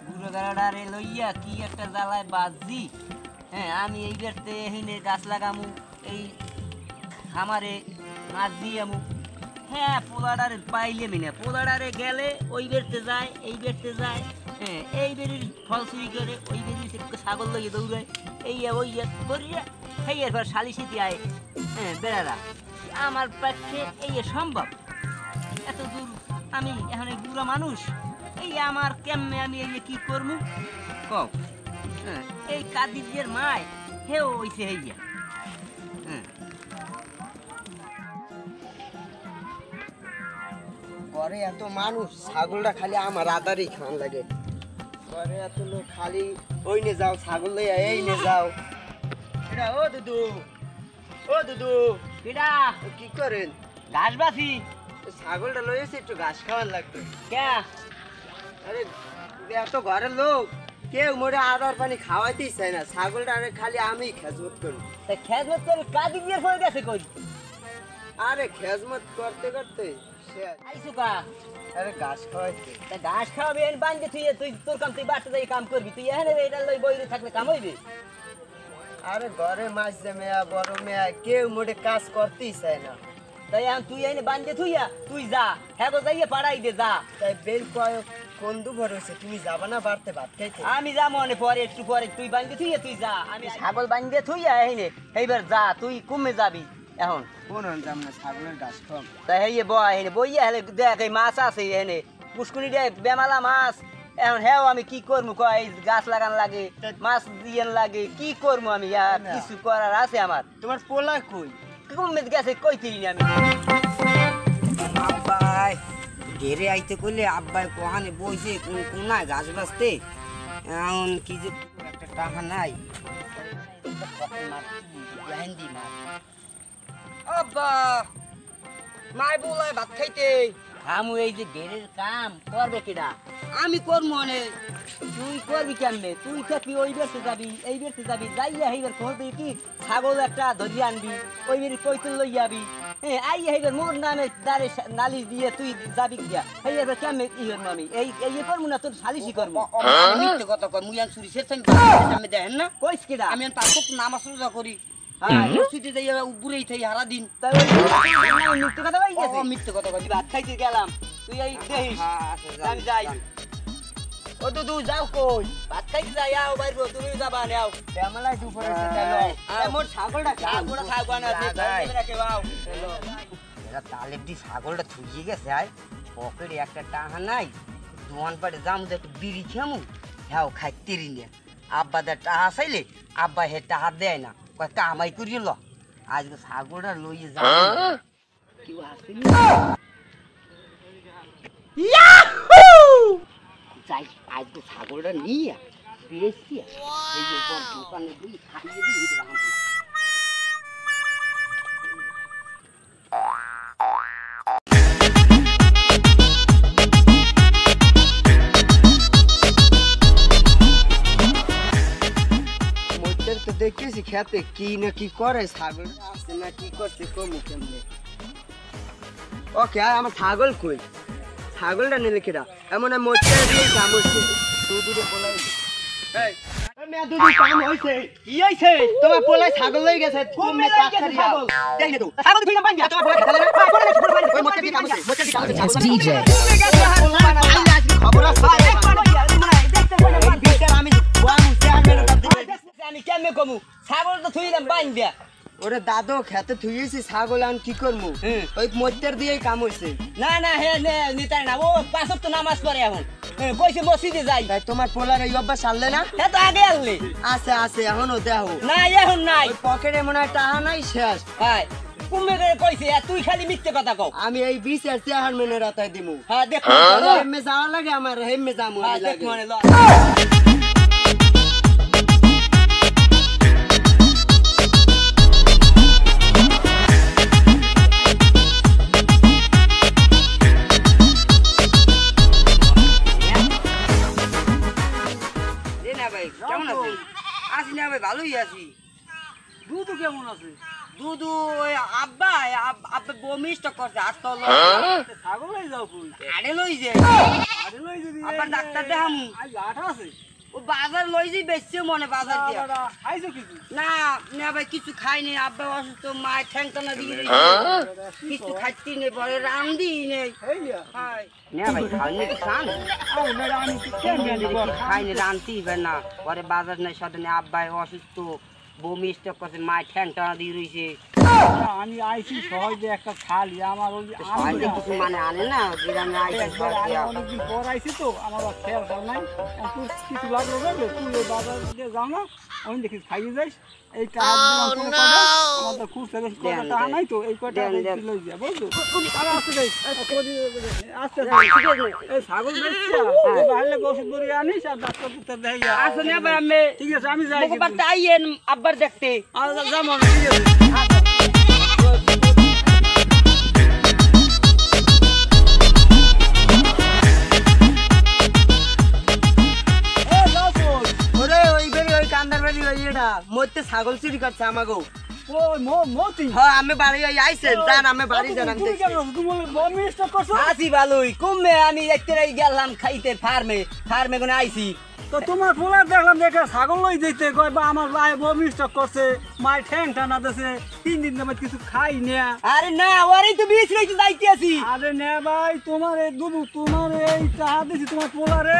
বুড়ো গাড়ারে লইয়া কি একটা জ্বালায় বাজি। হ্যাঁ আমি এই বেরতে এহিনে গাছ লাগামু, এই খামারে মাছ দিয়ামু। হ্যাঁ পোলাডারে পাইলে মিনা, পোলাডারে গেলে ওই বেরতে যায় এই বেরতে যায়। হ্যাঁ এই বেরির ফল চুরি করে ওই বেরির ছাগল লইয়ে দৌড়ায়, এই ওই করিয়া সেই এরপর শালিশিতে আয়। হ্যাঁ বেড়ারা আমার পক্ষে এই সম্ভব? এত দূর আমি এখন বুড়া মানুষ, এই আমার কেমনে আমি এই কি করবো কও? হ্যাঁ এই কাদিজের মায় হেও হইছে হইয়া। হ্যাঁ ঘরে এত মানুষ, ছাগলটা খালি আমার আদারই খান লাগে। ঘরে এত লোক, খালি ওই নে যাও ছাগল লইয়া, এই নে যাও। এটা ও দুদু, ও দুদু কেডা কি করেন? ঘাস বাছি। ছাগলটা লইয়েছে, একটু ঘাস খাওয়ার লাগবে। ক্যা আরে এত ঘরের লোক, কেউ মোরে আদার পানি খাওয়াইতেই চায় না। ছাগলটা আরে খালি আমি খেজমত করি। তা খেজমত করে কাদিজের হয়ে গেছে কই? আরে খেজমত করতে করতে শেষ। আইসু কা আরে ঘাস খাওয়াইতে। তা ঘাস খাওয়াবি এন বান্ধে তুই, তুই তোর কাম তুই বাড়তে যাই কাম করবি। তুই এখানে এটা লই বইরে থাকলে কাম হইবে? আরে ঘরে মাছ মেয়া বড় মেয়া কেউ মোরে কাজ করতেই চায় না। তাই এখন তুই এনে বান্ধে থুইয়া তুই যা, হ্যাঁ গো যাইয়া পাড়াই দে যা। তাই বেল কয় কন্দু ভরছে, তুমি যাবা না বাড়তে ভাত খাইতে? আমি যা মনে পরে একটু পরে, তুই বান্ধে থুইয়া তুই যা। আমি ছাগল বান্ধে থুইয়া এনে এইবার যা, তুই কমে যাবি এখন। কোন যাম না, ছাগলের ঘাস খাম। তাই হেয়ে বয় এনে বইয়া হেলে দেখ এই মাছ আছে এনে পুষ্কুনি দে বেমালা মাছ। এখন হ্যাঁ আমি কি করবো কয়? গাছ লাগান লাগে, মাছ দিয়েন লাগে, কি করবো আমি? আর কিছু করার আছে আমার? তোমার পোলা কই? কমে গেছে কই তিরি আমি। আব্বাই ঘেরে আইতে কইলে আব্বাই কোহানে বইছে কোনায় ঘাস বাঁচতে। এখন কি যে একটা টাকা নাই। আব্বা মাই বলাই ভাত খাইতে। আমু এই যে গেরের কাম করবে কিনা? আমি করবো অনেক। তুই করবি কেমনে? তুই থাকবি ওই বেরতে যাবি এই বেরতে যাবি, যাইয়া হইবার করবি কি ছাগল একটা ধরিয়ে আনবি, ওই বেরি কইতুল লই যাবি। হ্যাঁ আইয়া হইবার মোর নামে দাঁড়ে নালিশ দিয়ে তুই যাবি গিয়া। এই এবার কেমনে ই হইব? আমি এই এই করবো না, তোর সালিশি করবো। মিথ্যে কথা কয়, মুই আন চুরি শেষ আমি দেখেন না কইস কিনা? আমি পাঁচ নামাজ রোজা করি। মসজিদে যাই উপরেই থাই সারা দিন। তাই ওই মিথ্যে কথা কই গেছে? মিথ্যে কথা কয়। ভাত খাইতে গেলাম, তুই এই দেখিস আমি যাই। ও দুদু যাও কই? ভাত খাইতে যাই, আও বাইরবো, তুমি যাবা নাও। শ্যামলাই দুপুরে মোর ছাগলটা ছাগলটা খাওয়া না দে রাখে বাও। এরা তালেব দি ছাগলটা থুইয়ে গেছে। আয় পকেটে একটা টাকা নাই, দোয়ান পাড়ে যাম একটু বিড়ি খামু। হ্যাঁ খাইতেরি নে। আব্বা দা টাকা চাইলে আব্বা হে টাকা দেয় না, কয় কামাই করিল। আজকে ছাগলটা লইয়ে যা। কেউ আসেনি? যাই আজকে ছাগলটা নিয়ে বেশি এই যে দোকানে দিয়ে খাইয়ে দিই। তো দেখেছি খেতে কি না কি করে, ছাগল আসছে না কি করছে কমু কেমনে। ওকে আমার ছাগল কই? ছাগলটা নিলে কিরা এমন মোচা দিয়ে কামড়ছে। দুদুরে বলাই কি হইছে? তোমার পোলায় ছাগল লই গেছে। তুমি ছাগল দেখ না তো ছাগল তুই বান দিয়া তোমার পোলা খেলা না ওই মোচা দিয়ে কামছে, মোচা দিয়ে কামছে। DJ খবর আছে আমি আমি কেমনে কমু? ছাগল তো থুইলাম বান দিয়া। ওরে দাদু খেতে থুইয়েছি ছাগল, আমি কি করবো? ওই মোচার দিয়েই কাম হইছে। না না হে নিতাই না, ও পাঁচক তো নামাজ পড়ে এখন কইছে মসজিদে যাই। তাই তোমার পোলার এই অভ্যাস সারলে না? হে তো আগে আনলে। আছে আছে এখনো দেখো। না এখন নাই, পকেটে মনে হয় টাকা নাই, শেষ। হাই কুমে করে কইছে তুই খালি মিথ্যে কথা কও। আমি এই 20 চেহার মেনে রাতাই দিমু। হ্যাঁ দেখ হেমে যাওয়া লাগে আমার, হেমে যামু আমি দেখ লাগে। মানে ল কেমন আছেন? আছি না ভাই, ভালোই আছি। দুধ কেমন আছে? দুধু ওই আব্বা আব্বা বমিষ্ট করছে আর তো ছাগল লই যাও কই আরে লই যে আরে লই যদি আব্বা ডাক্তার দেখামু আই লাঠ আছে ও বাজার লই যাই বেশি মনে বাজার দিয়া খাইছো কিছু না না ভাই কিছু খাইনি আব্বা অসুস্থ মা ঠ্যাংটানা দিয়ে কিছু খাইতে নেই পরে রান্ধি নেই এইয়া খাই না ভাই খাইনি খান আরে মেরা আমি কি কেমনে দিব খাইনি রান্ধতেই হবে না পরে বাজার নাই সাথে আব্বাই অসুস্থ বমি স্টক করছে মা ঠ্যাংটানা দিয়ে রয়েছে আমি আইছি সহজে একটা খালি আমার ওই সবাই কিছু মানে আনে না গ্রামে আইসে একবার আমি অনেকদিন পর আইছি তো আমার আর খেয়াল নাই একটু কিছু লাগলো বুঝলে তুই ওই বাজার দিয়ে যাও না আমি দেখি খাইয়ে যাইস এই আমার তো খুব বেশি কটা টাকা নাই তো এই কটা লই যা বুঝলো আর আসতে যাই আস্তে এই ছাগল বেচছা বাইরে ওষুধ বড়ি আনিস আর ডাক্তার ডাক্তার দেখাই আসলে ভাই আমি ঠিক আছে আমি যাই বাড়িতে আইয়েন আব্বার দেখতে আর যাবো ঠিক আছে ওরে ওই বেরি ওই কান্দার বাড়ি ওই এটা মধ্যে ছাগল চুরি করছে আমাগো ও মতি হ্যাঁ আমি বাড়ি ওই আইছেন জান আমি বাড়ি জানাম তুই কেন তুমি বমি স্টক করছো আসি ভালোই কমে আমি একটাই গেলাম খাইতে ফার্মে কোনে আইছি তো তোমার পোলা দেখলাম দেখে ছাগল লই যেতে কয় বা আমার ভাই বমি স্টক করছে মাই ঠ্যাং টানা দেছে 3 দিন ধরে কিছু খাই না আরে না ওরেই তো বিষ রইতে যাইতে আছি আরে নে ভাই তোমার এই দুবু তোমার এই টাকা দিছি তোমার পোলারে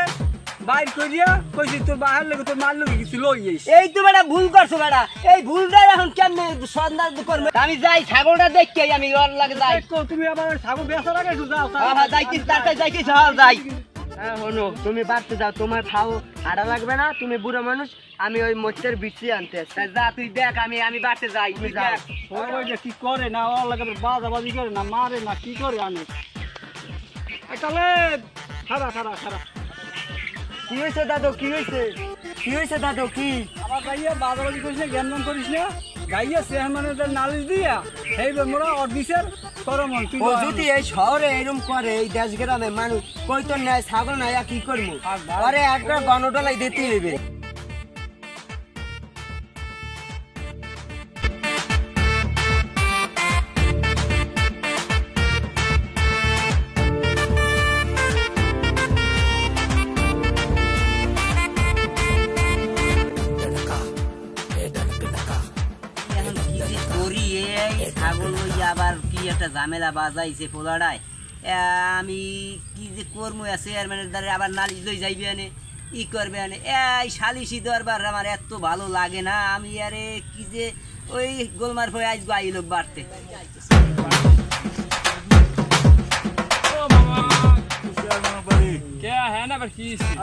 বাইর করিয়া কইছি তোর বাহার লাগে তোর মার লাগে কিছু লই যাইস এই তো বেটা ভুল করছো বেটা এই ভুলটা এখন কেমনে সন্ধান করবে আমি যাই ছাগলটা দেখতে আমি ওর লাগে যাই দেখো তুমি আবার ছাগল বেচার আগে একটু যাও হ্যাঁ যাইতে তাড়াতাড়ি যাইতে চল যাই হ্যাঁ হনো তুমি বাড়তে যাও তোমার খাও হারা লাগবে না তুমি বুড়ো মানুষ আমি ওই মোচের বিচি আনতে আসছি। যা তুই দেখ আমি বাড়তে যাই তুই দেখ ওই যে কি করে না ওর লাগে বাজাবাজি করে না মারে না কি করে আমি তাহলে খারা খারা খারা কি হয়েছে দাদু কি হয়েছে কি হয়েছে দাদু কি আবার গাইয়া বাজাবাজি করিস না জ্ঞান করিস না গাইয়া চেয়ারম্যানের নালিশ দিয়া সেই মোরা অফিসের করমন তুই ও যদি এই শহরে এরকম করে এই দেশ গ্রামে মানুষ কই তো নেয় ছাগল নাই কি করবো আরে একটা গণডলাই দিতে হইবে ছাগল আবার কি একটা ঝামেলা বাজাইছে পোলাডায় আমি কি যে করবো চেয়ারম্যানের দ্বারা আবার নালিশ লই যাইবে আনে ই করবে আনে এই সালিশি দরবার আমার এত ভালো লাগে না আমি আরে কি যে ওই গোলমার হয়ে আইসবো আই লোক বাড়তে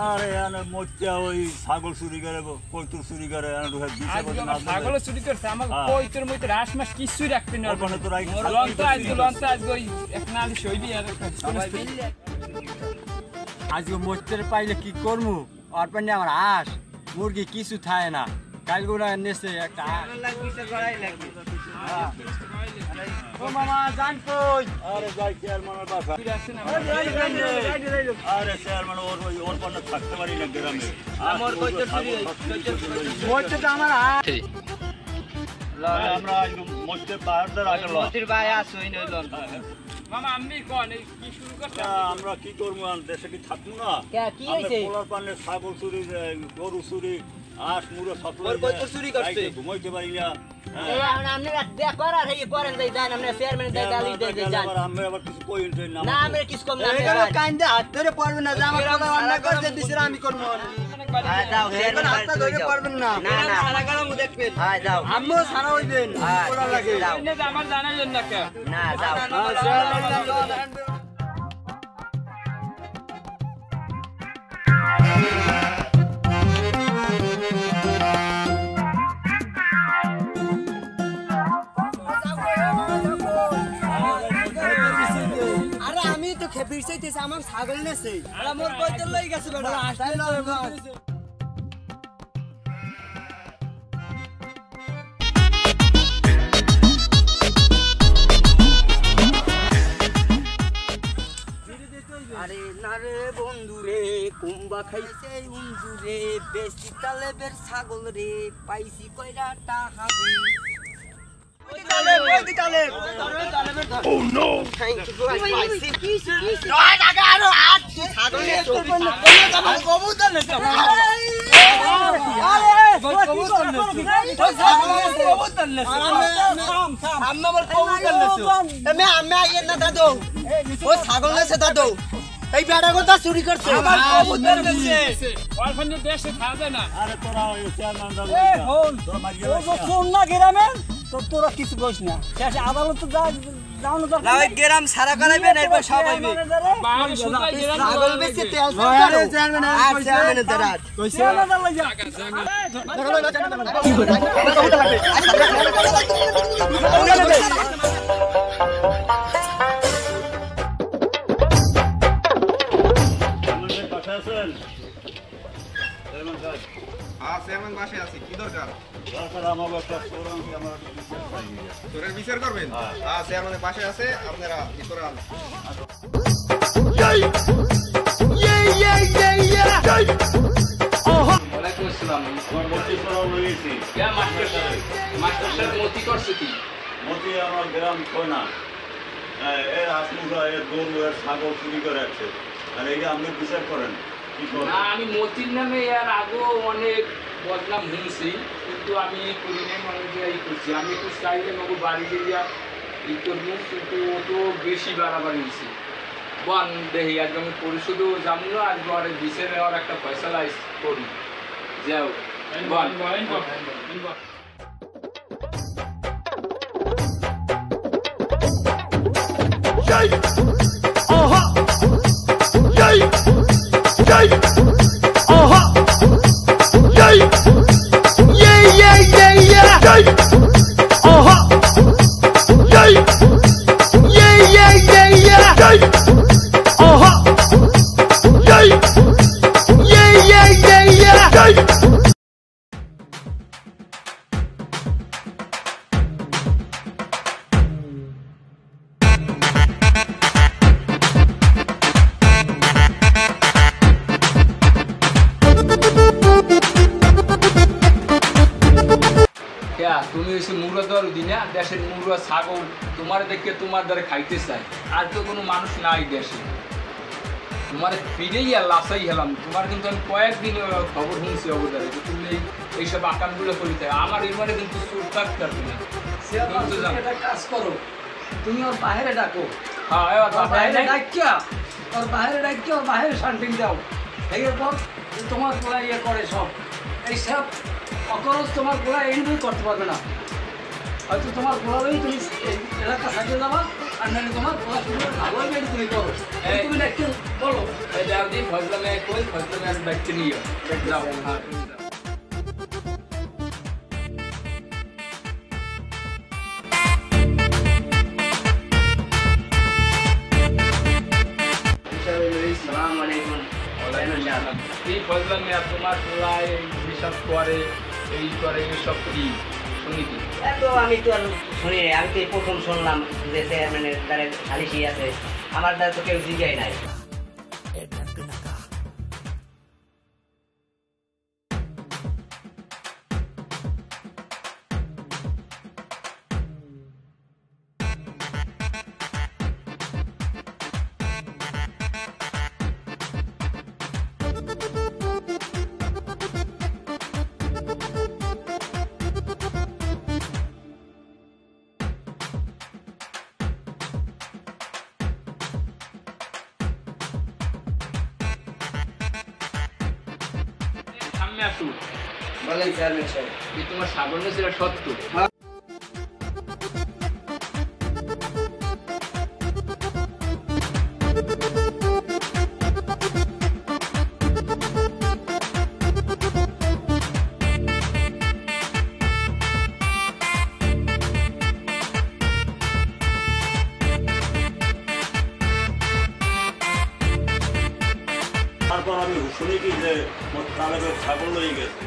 আরে মধ্যে ওই ছাগল চুরি করে কৈতুর চুরি করে ছাগল চুরি করছে আমার কৈতুর মধ্যে রাস মাস কিছুই রাখতে না আজকে মোচের পাইলে কি করবো আর পান্ডে আমার হাঁস মুরগি কিছু থাকে না কাল গোড়া নেছে একটা ও মামা জান কই আরে যাই চেয়ারম্যানের বাসা আরে চেয়ারম্যান ওর পান্না থাকতে পারি না গ্রামে আমার কৈতুর চুরি মোচে তো আমার হাঁস আমরা মধ্যে পাহাড়দের আগে মতির ভাই আসই নইলন মামা আমি কোন এই কি শুরু করছ আমরা কি করবো দেশে কি থাকবো না কি হইছে পোলার পান্নে ছাগল চুরি গরু চুরি আঁশ মুড়ো সব চুরি করছে ঘুমাইতে পারি না এখন আপনি দেখ করার এই করেন যাই জান আপনি চেয়ারম্যান দেয় গালি দেয় যান আমরা আবার কিছু কই না আমরা কিছু কম না কাইন্দা হাত ধরে পড়বে না যে আমার কোনো অন্যায় করতে দিছে আমি করবো হ্যাঁ যাও চেয়ারম্যান হাতটা ধরে পড়বেন না না না সারা গরম দেখবেন হ্যাঁ যাও আম্মু সারা হইবেন ওরা লাগে যাও আমার জানাই জন্য কে না যাও আরে আমি তো খেপির চাইতেছি আমার ছাগল নেছে আর মোর কইতে লই গেছে বেটা আসলে না আরে না রে বন্ধু রে কুম্বা খাইছে উন্দু রে বেশি তালেবের ছাগল রে পাইছি কয়টা টাকা রে এই বেড়া কথা চুরি করছে অল্পের দেশে খাওয়া যায় না। আরে তোরা ওই চেয়ারম্যান তোরা মাঝে শোন না গ্রামে তো তোরা কিছু কইস না শেষে আদালত তো যাওয়ানো দরকার নাই। গ্রাম সারা করাইবেন এরপর সব হইবে বাহারে শুকাই গেলাম ছাগল বেশি তেল সরকার আর চেয়ারম্যানের দরাজ চেয়ারম্যানের পাশে আছেন চেয়ারম্যান সাহেব চেয়ারম্যান বাসে আছি কি দরকার দরকার আমার একটা প্রোগ্রাম কি আমার তোরে বিচার করবেন চেয়ারম্যানের বাসে আছে আপনারা ভিতরে আন ওয়ালাইকুম আসসালাম। আমার মতি করা রয়েছি ইয়া মাস্টার সাহেব, মাস্টার সাহেব মতি করছে কি? মতি আমার গ্রাম কোনা এর আসমুখা এর গরু এর ছাগল চুরি করে আছে আর এইটা আপনি বিচার করেন কি না, করেন আমি মতির নামে এর আগেও অনেক বদনাম শুনছি, কিন্তু আমি করি নাই, মানে যে এই করছি। আমি একটু চাইলে আমাকে বাড়ি গিয়ে ই করবো, কিন্তু ও তো বেশি বাড়াবাড়ি হয়েছে। বন দেখি একদম পরিশোধও জানলো আর ঘরে বিচার নেওয়ার একটা ফয়সালা করি যাও বন তুমি হচ্ছে মুড়া দর দিনা দেশের মুড়া ছাগল তোমার দেখে তোমার দ্বারা খাইতে চাই, আর তো কোনো মানুষ নাই দেশে। তোমার ফিরেই আর লাসাই হেলাম, তোমার কিন্তু আমি কয়েকদিন খবর শুনছি অবদারে যে তুমি এইসব আকামগুলো করিতে। আমার এর মানে কিন্তু চুপ থাকতে পারবে না। একটা কাজ করো, তুমি ওর বাইরে ডাকো, হ্যাঁ ওর বাইরে ডাকিয়া ওর বাইরে শান্তি দাও। এরপর তোমার গোলা ইয়ে করে সব এইসব অকরজ তোমার গোলা এন্ট্রি করতে পারবে না। হয়তো তোমার গোলাতেই তুমি এলাকা সাজিয়ে যাবা, আর নাহলে তোমার গোলা শুরু ভালো বের তুমি করো। তুমি একটু বলো যাও দিই ফজলামে কই ফজলামে আর ব্যক্তি নিয়ে যাও। হ্যাঁ এই ফজলামে আর তোমার গোলায় হিসাব করে এই করে এইসব কি শুনি কি? তো আমি তো আর শুনি নাই, আমি তো এই প্রথম শুনলাম যে চেয়ারম্যানের দ্বারা সালিশি আছে। আমার দ্বারা তো কেউ জিজ্ঞাই নাই। সামনে আসুন। বলেন চেয়ারম্যান সাহেব যে তোমার সাগর ছিল সত্য। তারপর আমি শুনি কি যে তালেবের ছাগল লয়ে গেছে।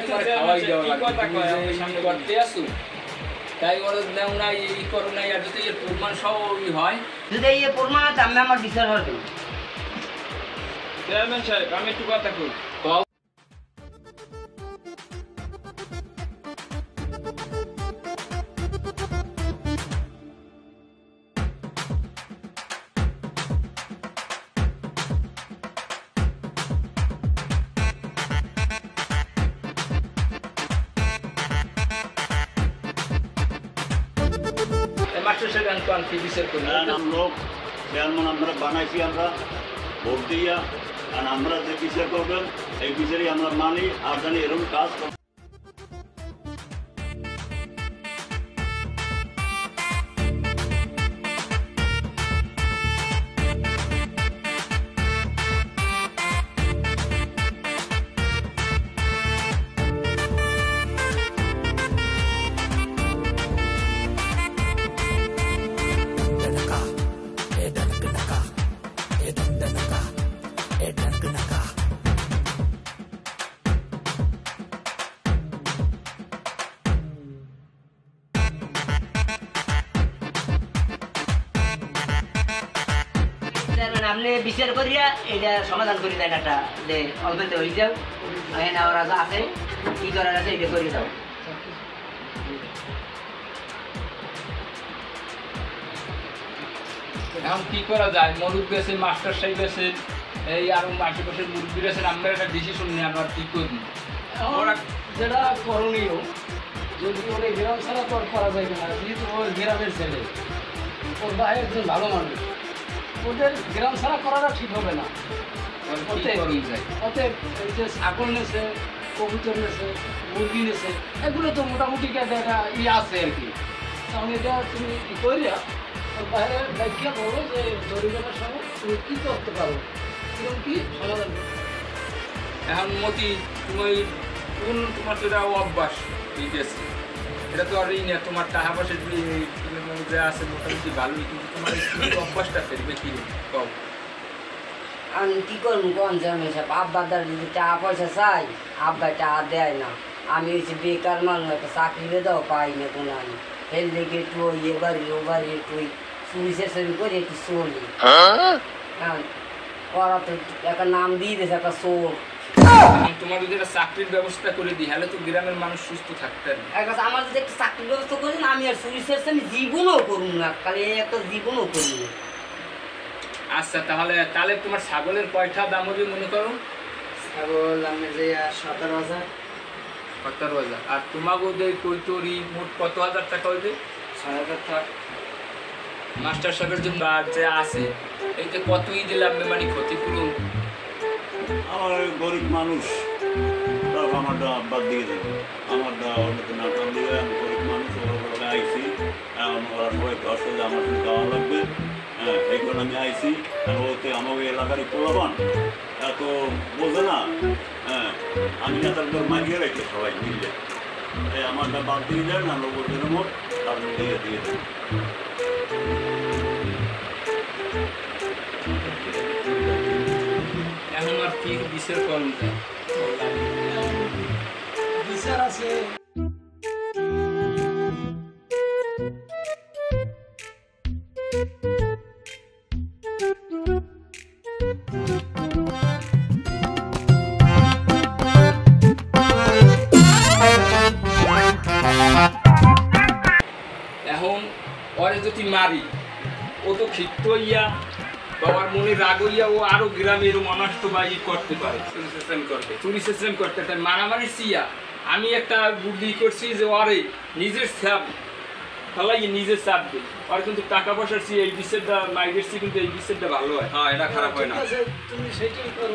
তোমার খাওয়াই দেওয়া লাগবে তুমি যে সামনে করতে আসো তাই ওরা দেও না এই করো না আর যদি এর প্রমাণ সব হয় যদি এই প্রমাণ আছে আমি আমার বিচার হবে চেয়ারম্যান সাহেব আমি একটু কথা কই মাস্টার সাহেব আমি তো আনছি বিচার করি লোক চেয়ারম্যান আমরা বানাইছি আমরা ভোট দিয়া আর আমরা যে বিচার করবেন এই বিচারই আমরা মানি আর জানি এরকম কাজ আপনি বিচার করিয়া এটা সমাধান করে দেন একটা যে অল্পতে হয়ে যাও এখানে ওরা যা আছে কি করার আছে এটা করে দাও এখন কি করা যায় মরুক গেছে মাস্টার সাহেব গেছে এই আরো আশেপাশের মুরব্বী গেছেন আমরা একটা ডিসিশন নিয়ে আমরা ঠিক করি ওরা যেটা করণীয় যদি ওরা গ্রাম ছাড়া তো আর করা যাবে না যেহেতু ওর গ্রামের ছেলে ওর ভাই একজন ভালো মানুষ ওদের গ্রাম ছাড়া করাটা ঠিক হবে না অতএব এই যে ছাগল নেছে কবুতর নেছে মুরগি নেছে এগুলো তো মোটামুটি একটা আছে আর কি তাহলে এটা তুমি ই করিয়া ওর বাইরে দেখিয়া বলো যে জরিমানার সময় তুমি কী করতে পারো কিরকম কি সমাধান এখন মতি তুমি তোমার তো এটা অভ্যাস ঠিক আছে এটা তো আর এই না তোমার টাকা পয়সা আছে মোটামুটি ভালোই কিন্তু তোমার অভ্যাসটা ফেলবে কি কও আমি কি করবো কোন জানে সব আব্বাদার যদি টাকা পয়সা চাই আব্বা টাকা দেয় না আমি হচ্ছে বেকার মানুষ একটা চাকরি দাও পাই না কোনো আমি এর লেগে একটু এ বাড়ি ও বাড়ি একটু চুরি চেঁচারি করে একটু চলি হ্যাঁ ওরা তো একটা নাম দিয়ে দিয়েছে একটা চোর তোমার যদি একটা চাকরির ব্যবস্থা করে দিই তাহলে তো গ্রামের মানুষ সুস্থ থাকতেন আমার যদি একটা চাকরির ব্যবস্থা করি না আমি আর চুরি চেঁচা আমি জীবনও করুন না খালি একটা জীবনও করি না আচ্ছা তাহলে তোমার ছাগলের কয়টা দাম হবে মনে করো ছাগল আমি যে 17,000 17,000 আর তোমাকে ওদের কৈতরি মোট কত হাজার টাকা হইবে 6,000 টাকা মাস্টার সাহেবের জন্য আর যে আছে এইটা কতই দিলাম মানে ক্ষতিপূরণ আমার গরিব মানুষ আমারটা বাদ দিয়ে দেবে আমারটা ওটাতে না কাম দিয়ে আমি গরিব মানুষ ওরা আইসি ওরা সবাই আসে যে আমার কিন্তু দেওয়া লাগবে হ্যাঁ এই কারণে আমি আইসি ওতে আমাকে এলাকারই পোলাবান এত বোঝে না হ্যাঁ আমি না তারপর মানিয়ে রেখে সবাই মিললে এই আমারটা বাদ দিয়ে দেন আর লোকের মোট তার দিয়ে দিয়ে দেন এখন আর কি বিচার করুন বিচার আছে এখন ওরে যদি মারি ও তো ক্ষিপ্ত হইয়া বাবার মনে রাগ হইয়া ও আরো গ্রামের অনষ্টবাজি করতে পারে চুরি সিস্টেম করতে পারে মারামারি সিয়া আমি একটা বুদ্ধি করছি যে ওরে নিজের চাপ ফলাই নিজের চাপ দিই আর কিন্তু টাকা পয়সার চেয়ে এই বিষয়টা মাইগের চেয়ে কিন্তু এই বিষয়টা ভালো হয় হ্যাঁ এটা খারাপ হয় না তুমি সেইটাই করো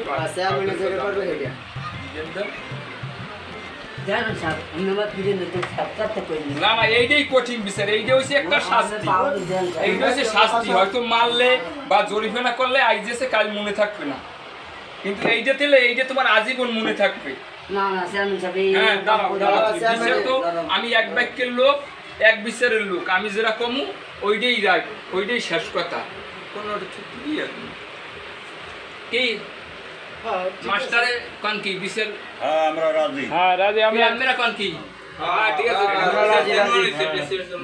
জানেন সাহেব আমি আমার ফিরে নিতে সাবকাতে করি না না এইটাই কঠিন বিচার এইটা হচ্ছে একটা শাস্তি এইটা হচ্ছে শাস্তি হয়তো মারলে বা জরিমানা করলে আইজেছে কাল মনে থাকবে না কিন্তু এইটা তেলে এইটা তোমার আজীবন মনে থাকবে না না চেয়ারম্যান সাহেব এই হ্যাঁ দাঁড়াও বিচার তো আমি এক বাক্যের লোক এক বিচারের লোক আমি যেটা কমু ওইটাই রাখ ওইটাই শেষ কথা কোনো কি মাস্টারে কোন কি বিচার হ্যাঁ আমরা রাজি। হ্যাঁ রাজি আমরা কোন কি হ্যাঁ ঠিক আছে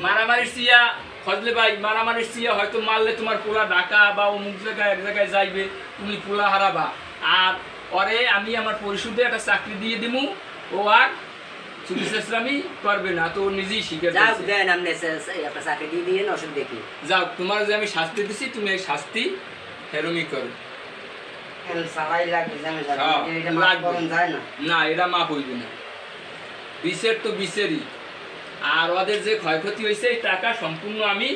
মারামারি সিয়া ফজলে ভাই মারামারি সিয়া হয়তো মারলে তোমার পোলা ঢাকা বা অমুক জায়গায় এক জায়গায় যাইবে তুমি পোলা হারাবা আর পরে আমি আমার পরিষদে একটা চাকরি দিয়ে দিমু ও আর চুরি চেষ্টামি করবে না তো ও নিজেই শিখে যাও দেন আপনি আপনার চাকরি দিয়ে দিয়ে ওষুধ দেখি যাও তোমার যে আমি শাস্তি দিছি তুমি এই শাস্তি হেরমি করো সালাই লাগবে জানো স্যার হ্যাঁ, এটা মাপ লাগবে। করুন যায় না না এরা মাপ হইবে না বিচার তো বিচারই আর ওদের যে ক্ষয়ক্ষতি হয়েছে এই টাকা সম্পূর্ণ আমি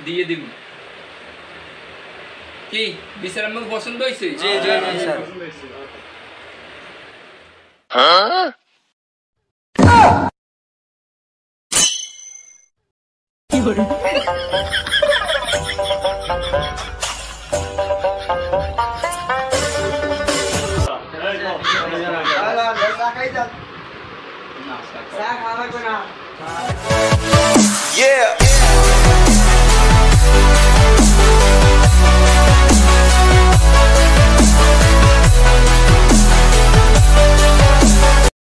দিয়ে দিব কি বিচার আমাকে পছন্দ হয়েছে Yeah.